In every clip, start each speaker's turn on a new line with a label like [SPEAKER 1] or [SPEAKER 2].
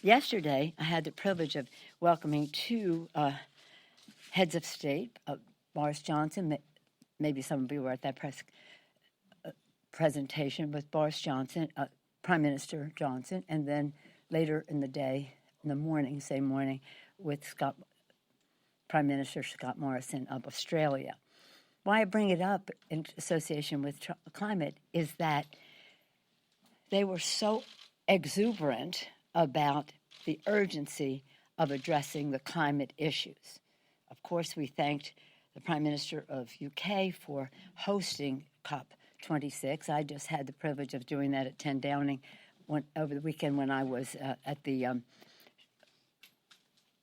[SPEAKER 1] Yesterday, I had the privilege of welcoming two heads of state, Boris Johnson. Maybe some of you were at that presentation with Boris Johnson, Prime Minister Johnson, and then later in the day, in the morning, same morning, with Prime Minister Scott Morrison of Australia. Why I bring it up in association with climate is that they were so exuberant about the urgency of addressing the climate issues. Of course, we thanked the Prime Minister of UK for hosting COP26. I just had the privilege of doing that at 10 Downing over the weekend when I was at the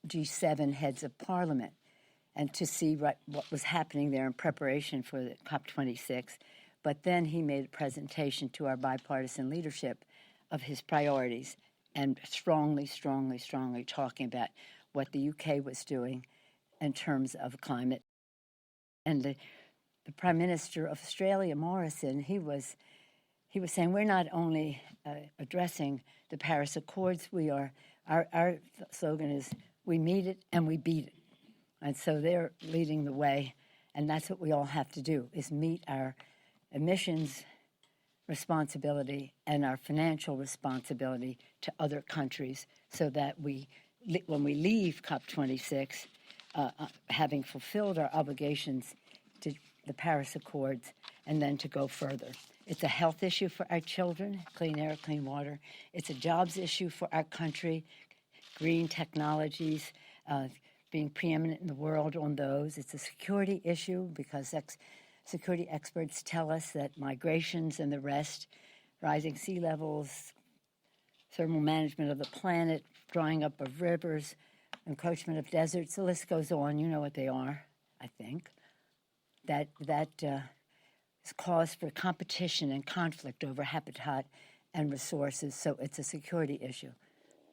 [SPEAKER 1] G7 heads of parliament, and to see what was happening there in preparation for the COP26. But then he made a presentation to our bipartisan leadership of his priorities and strongly talking about what the UK was doing in terms of climate. And the Prime Minister of Australia, Morrison, he was saying we're not only addressing the Paris Accords, our slogan is we meet it and we beat it. And so they're leading the way, and that's what we all have to do, is meet our emissions responsibility and our financial responsibility to other countries so that when we leave COP26, having fulfilled our obligations to the Paris Accords, and then to go further. It's a health issue for our children, clean air, clean water. It's a jobs issue for our country, green technologies, being preeminent in the world on those. It's a security issue because security experts tell us that migrations and the rest, rising sea levels, thermal management of the planet, drying up of rivers, encroachment of deserts, the list goes on. You know what they are, I think. That is cause for competition and conflict over habitat and resources, so it's a security issue.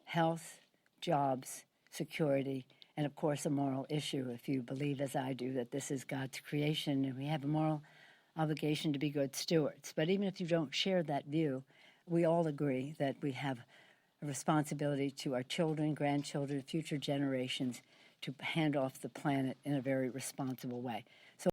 [SPEAKER 1] Health, jobs, security, and of course a moral issue if you believe, as I do, that this is God's creation and we have a moral obligation to be good stewards. But even if you don't share that view, we all agree that we have a responsibility to our children, grandchildren, future generations to hand off the planet in a very responsible way.